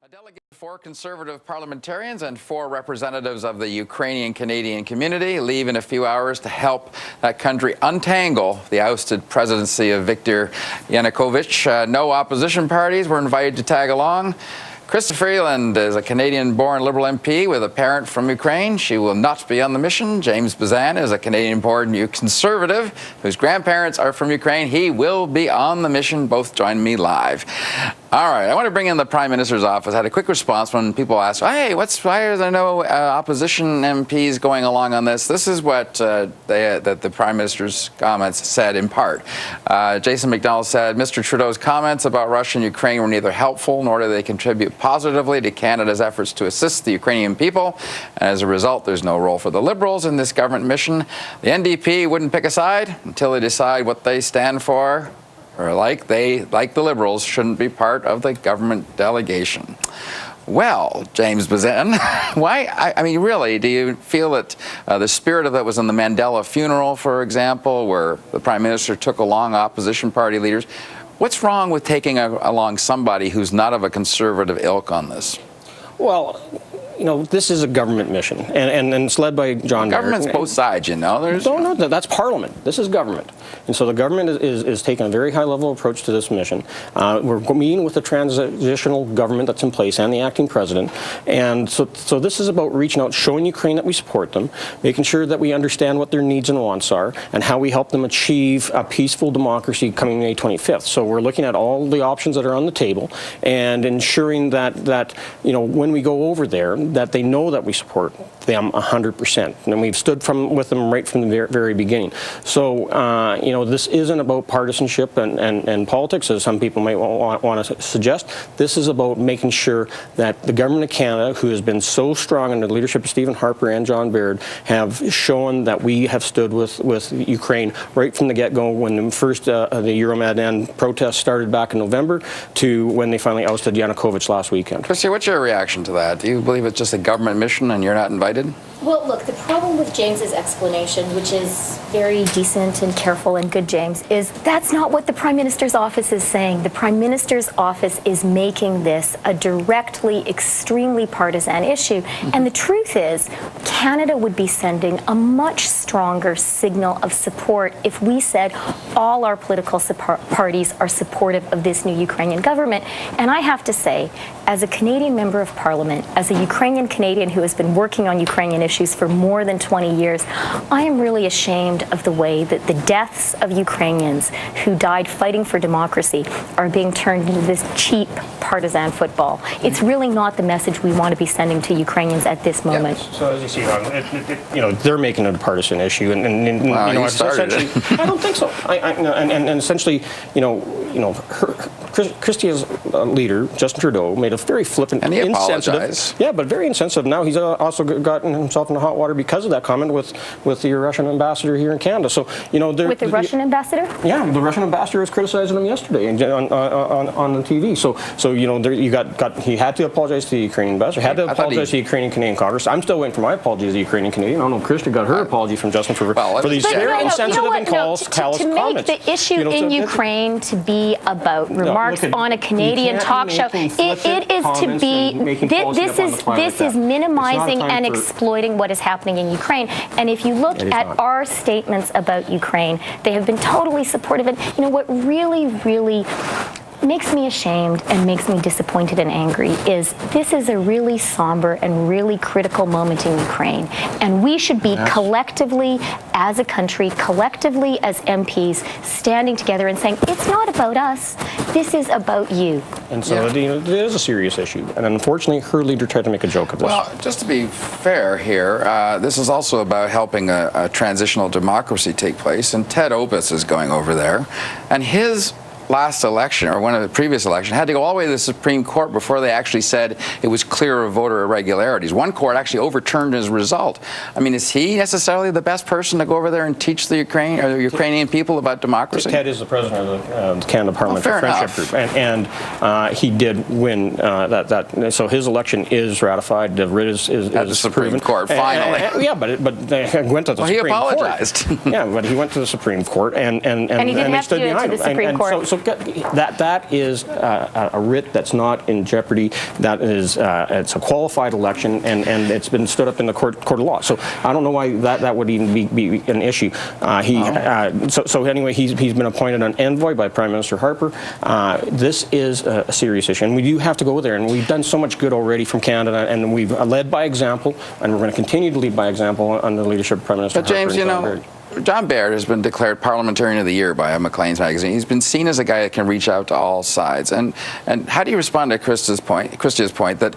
A delegation of 4 conservative parliamentarians and 4 representatives of the Ukrainian-Canadian community leave in a few hours to help that country untangle the ousted presidency of Viktor Yanukovych. No opposition parties were invited to tag along. Krista Freeland is a Canadian-born Liberal MP with a parent from Ukraine. She will not be on the mission. James Bazan is a Canadian-born Conservative whose grandparents are from Ukraine. He will be on the mission. Both join me live. All right, I want to bring in the Prime Minister's office. I had a quick response when people asked, hey, why are there no opposition MPs going along on this? This is what the Prime Minister's comments said in part. Jason McDonald said, Mr. Trudeau's comments about Russia and Ukraine were neither helpful nor do they contribute positively to Canada's efforts to assist the Ukrainian people. And as a result, there's no role for the Liberals in this government mission. The NDP wouldn't pick a side until they decide what they stand for, or like the Liberals, shouldn't be part of the government delegation. Well, James Bazan, why? I mean, really, do you feel that the spirit of it was in the Mandela funeral, for example, where the Prime Minister took along opposition party leaders? What's wrong with taking along somebody who's not of a conservative ilk on this? Well, you know, this is a government mission, and it's led by John Baird. Government's both sides, you know. No, that's Parliament. This is government. And so the government is taking a very high-level approach to this mission. We're meeting with the transitional government that's in place and the acting president. And so this is about reaching out, showing Ukraine that we support them, making sure that we understand what their needs and wants are, and how we help them achieve a peaceful democracy coming May 25th. So we're looking at all the options that are on the table and ensuring that you know, when we go over there, that they know that we support them 100%. And we've stood with them right from the very beginning. So, you know, this isn't about partisanship and politics, as some people might want to suggest. This is about making sure that the government of Canada, who has been so strong under the leadership of Stephen Harper and John Baird, have shown that we have stood with Ukraine right from the get-go, when the first the Euromaidan protests started back in November to when they finally ousted Yanukovych last weekend. Christy, what's your reaction to that? Do you believe it's just a government mission and you're not invited? Well, look, the problem with James's explanation, which is very decent and careful and good, James, is that's not what the Prime Minister's office is saying. The Prime Minister's office is making this a directly, extremely partisan issue. And the truth is, Canada would be sending a much stronger signal of support if we said all our political parties are supportive of this new Ukrainian government. And I have to say, as a Canadian Member of Parliament, as a Ukrainian Canadian who has been working on Ukrainian issues for more than 20 years, I am really ashamed of the way that the deaths of Ukrainians who died fighting for democracy are being turned into this cheap partisan football. It's really not the message we want to be sending to Ukrainians at this moment. Yes. So as you see, you know, they're making it a partisan issue, and wow, you know, essentially, I don't think so. And essentially, you know, Christia's leader, Justin Trudeau, made a very flippant, and he insensitive, apologized. yeah, but very insensitive. Now he's also gotten himself in the hot water because of that comment with the Russian ambassador here in Canada. So, you know, with the Russian ambassador? Yeah, the Russian ambassador was criticizing him yesterday on the TV. So you know, he had to apologize to the Ukrainian ambassador, had to apologize to the Ukrainian Canadian Congress. I'm still waiting for my apology to the Ukrainian Canadian. I don't know, Christy got her apology from Justin for these very insensitive and callous comments. To make the issue in Ukraine to be about remarks on a Canadian talk show, it is to be, this is minimizing and exploiting what is happening in Ukraine. And if you look at our statements about Ukraine, they have been totally supportive. And you know what really, really makes me ashamed and makes me disappointed and angry is this is a really somber and really critical moment in Ukraine. And we should be collectively, as a country, collectively as MPs, standing together and saying, it's not about us, this is about you. And so you know, it is a serious issue. And unfortunately, her leader tried to make a joke of this. Well, just to be fair here, this is also about helping a transitional democracy take place. And Ted Opitz is going over there. And his last election, or one of the previous elections, had to go all the way to the Supreme Court before they actually said it was clear of voter irregularities. One court actually overturned his result. I mean, is he necessarily the best person to go over there and teach the Ukrainian people about democracy? Ted is the president of the Canada Parliamentary Friendship Group, and he did win that. So his election is ratified. The writ is at the Supreme Court, finally. Yeah, but they went to the Supreme Court. He apologized. Yeah, but he went to the Supreme Court, and he didn't have to stood do it behind to the Supreme Court. that is a writ that's not in jeopardy. That is it's a qualified election, and it's been stood up in the court of law. So I don't know why that would even be an issue. So anyway, he's been appointed an envoy by Prime Minister Harper. This is a serious issue, and we do have to go there. And we've done so much good already from Canada, and we've led by example, and we're going to continue to lead by example under the leadership of Prime Minister But Harper. James, you know, John Baird has been declared Parliamentarian of the Year by Maclean's magazine. He's been seen as a guy that can reach out to all sides. And how do you respond to Christia's point that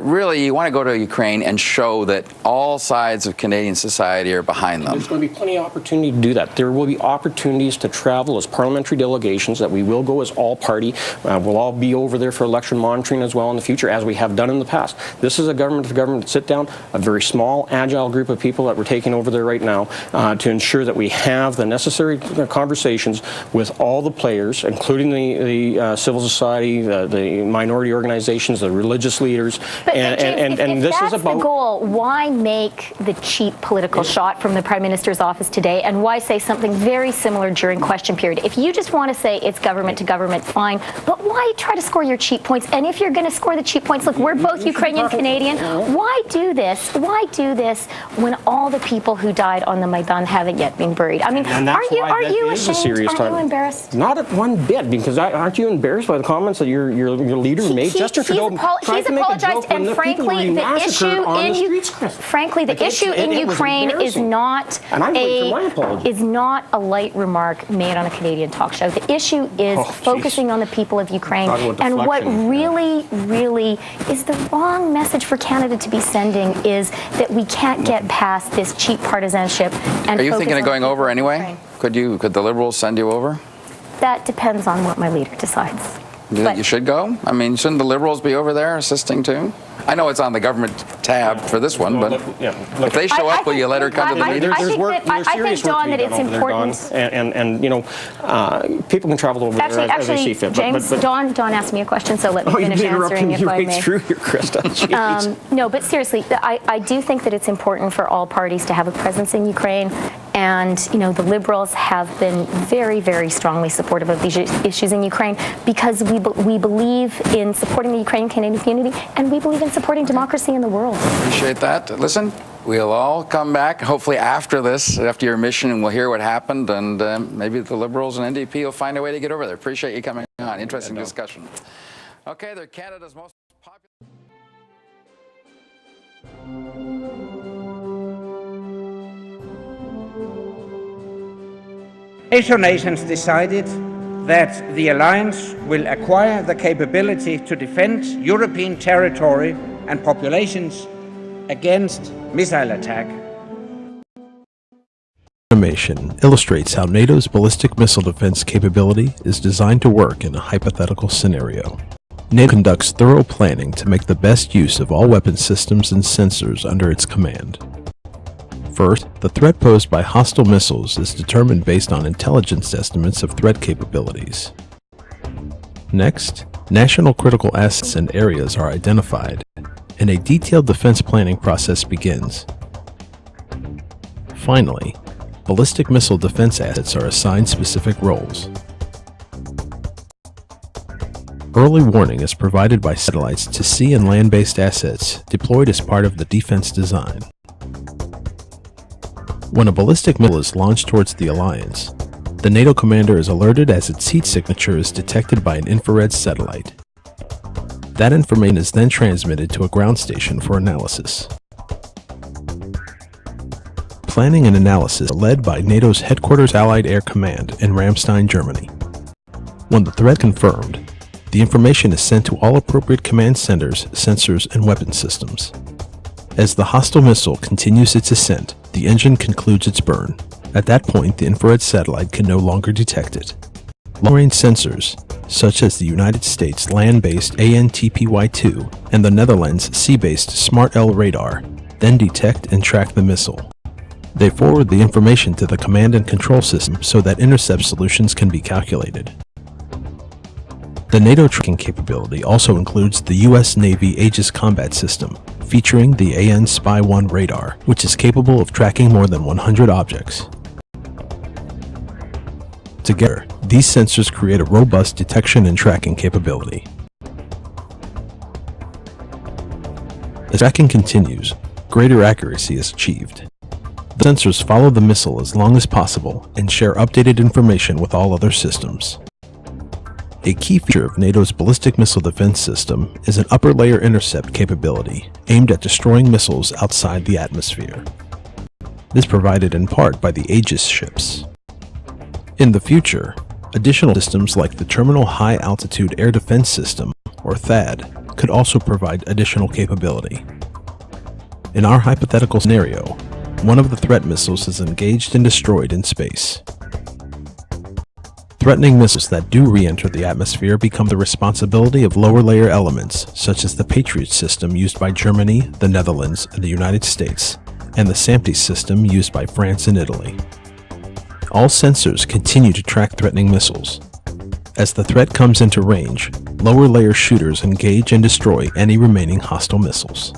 really you want to go to Ukraine and show that all sides of Canadian society are behind them? There's going to be plenty of opportunity to do that. There will be opportunities to travel as parliamentary delegations, that we will go as all party. We'll all be over there for election monitoring as well in the future, as we have done in the past. This is a government-to-government sit-down, a very small, agile group of people that we're taking over there right now to ensure that we have the necessary conversations with all the players, including the civil society, the minority organizations, the religious leaders. But James, if this that's is about the goal, why make the cheap political shot from the Prime Minister's office today, and why say something very similar during question period? If you just want to say it's government to government, fine, but why try to score your cheap points? And if you're going to score the cheap points, look, we're both Ukrainian Canadian. Why do this? Why do this when all the people who died on the Maidan haven't yet been buried? I mean, aren't you ashamed? Are you embarrassed? Not at one bit, because aren't you embarrassed by the comments that your leader made? Justin Trudeau tried to make a joke. And frankly, the issue in Ukraine is not a light remark made on a Canadian talk show. The issue is focusing on the people of Ukraine, and what really is the wrong message for Canada to be sending is that we can't get past this cheap partisanship. And are you thinking of going over anyway? Could the Liberals send you over? That depends on what my leader decides. Do you think you should go? I mean, shouldn't the Liberals be over there assisting too? I know it's on the government tab for this one, but if they show up, will you let her come to the meeting? I think, Don, that it's important. And you know, people can travel over there as they see fit. James, Don asked me a question, so let me finish answering if I may. Through here, Krista. No, but seriously, I do think that it's important for all parties to have a presence in Ukraine. And, you know, the Liberals have been very, very strongly supportive of these issues in Ukraine because we believe in supporting the Ukrainian Canadian community, and we believe in supporting democracy in the world. Appreciate that. Listen, we'll all come back, hopefully after this, after your mission, and we'll hear what happened, and maybe the Liberals and NDP will find a way to get over there. Appreciate you coming on. Interesting discussion. Okay, they're Canada's most popular. NATO nations decided that the alliance will acquire the capability to defend European territory and populations against missile attack. Animation illustrates how NATO's ballistic missile defense capability is designed to work in a hypothetical scenario. NATO conducts thorough planning to make the best use of all weapon systems and sensors under its command. First, the threat posed by hostile missiles is determined based on intelligence estimates of threat capabilities. Next, national critical assets and areas are identified, and a detailed defense planning process begins. Finally, ballistic missile defense assets are assigned specific roles. Early warning is provided by satellites to sea and land-based assets deployed as part of the defense design. When a ballistic missile is launched towards the alliance, the NATO commander is alerted as its heat signature is detected by an infrared satellite. That information is then transmitted to a ground station for analysis. Planning and analysis are led by NATO's Headquarters Allied Air Command in Ramstein, Germany. When the threat confirmed, the information is sent to all appropriate command centers, sensors, and weapon systems. As the hostile missile continues its ascent, the engine concludes its burn. At that point, the infrared satellite can no longer detect it. Long-range sensors, such as the United States land-based ANTPY-2 and the Netherlands sea-based SMART-L radar, then detect and track the missile. They forward the information to the command and control system so that intercept solutions can be calculated. The NATO tracking capability also includes the U.S. Navy Aegis Combat System, featuring the AN-SPY-1 radar, which is capable of tracking more than 100 objects. Together, These sensors create a robust detection and tracking capability. As tracking continues, greater accuracy is achieved. The sensors follow the missile as long as possible and share updated information with all other systems. A key feature of NATO's ballistic missile defense system is an upper layer intercept capability aimed at destroying missiles outside the atmosphere. This is provided in part by the Aegis ships. In the future, additional systems like the Terminal High Altitude Air Defense System, or THAAD, could also provide additional capability. In our hypothetical scenario, one of the threat missiles is engaged and destroyed in space. Threatening missiles that do re-enter the atmosphere become the responsibility of lower layer elements such as the Patriot system used by Germany, the Netherlands, and the United States, and the SAMP/T system used by France and Italy. All sensors continue to track threatening missiles. As the threat comes into range, lower layer shooters engage and destroy any remaining hostile missiles.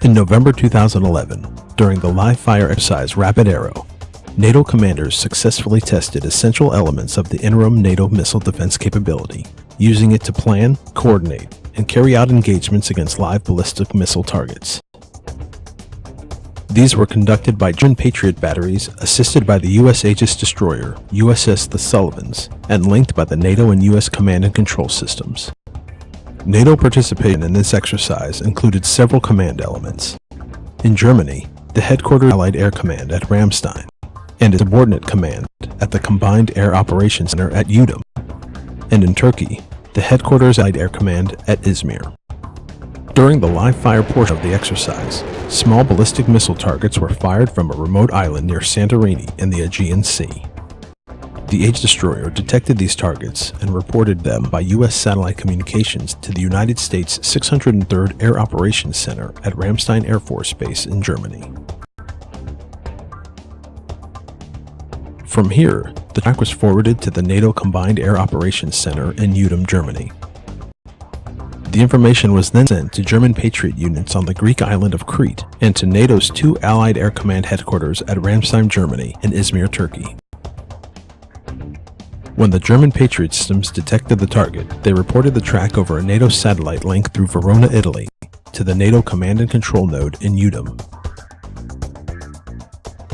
In November 2011, during the live-fire exercise Rapid Arrow, NATO commanders successfully tested essential elements of the interim NATO missile defense capability, using it to plan, coordinate, and carry out engagements against live ballistic missile targets. These were conducted by German Patriot batteries assisted by the U.S. Aegis destroyer USS The Sullivans and linked by the NATO and U.S. command and control systems. NATO participation in this exercise included several command elements. In Germany, the headquarters Allied Air Command at Ramstein, and its subordinate command at the Combined Air Operations Center at Udom, and in Turkey, the headquarters Allied Air Command at Izmir. During the live-fire portion of the exercise, small ballistic missile targets were fired from a remote island near Santorini in the Aegean Sea. The Aegis destroyer detected these targets and reported them by U.S. satellite communications to the United States 603rd Air Operations Center at Ramstein Air Force Base in Germany. From here, the track was forwarded to the NATO Combined Air Operations Center in Udom, Germany. The information was then sent to German Patriot units on the Greek island of Crete and to NATO's two Allied Air Command headquarters at Ramstein, Germany and Izmir, Turkey. When the German Patriot systems detected the target, they reported the track over a NATO satellite link through Verona, Italy, to the NATO Command and Control node in Udom.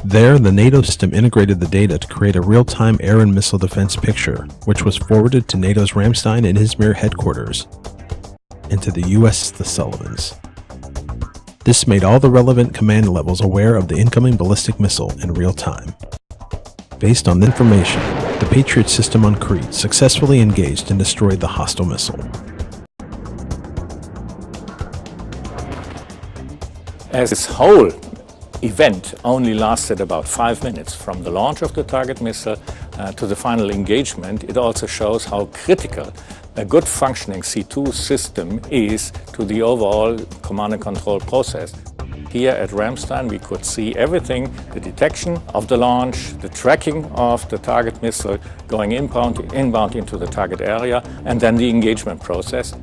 There, the NATO system integrated the data to create a real-time air and missile defense picture, which was forwarded to NATO's Ramstein and Izmir headquarters, and to the U.S. The Sullivans. This made all the relevant command levels aware of the incoming ballistic missile in real time. Based on the information, the Patriot system on Crete successfully engaged and destroyed the hostile missile. As this whole event only lasted about 5 minutes from the launch of the target missile to the final engagement, it also shows how critical a good functioning C2 system is to the overall command and control process. Here at Ramstein we could see everything, the detection of the launch, the tracking of the target missile going inbound into the target area, and then the engagement process.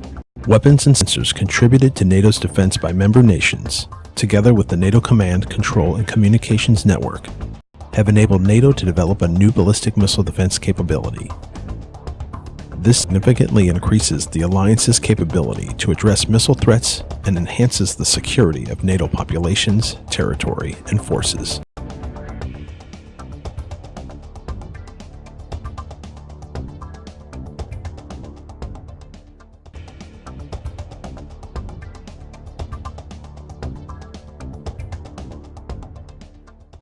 Weapons and sensors contributed to NATO's defense by member nations, together with the NATO Command, Control, and Communications Network, have enabled NATO to develop a new ballistic missile defense capability. This significantly increases the alliance's capability to address missile threats and enhances the security of NATO populations, territory, and forces.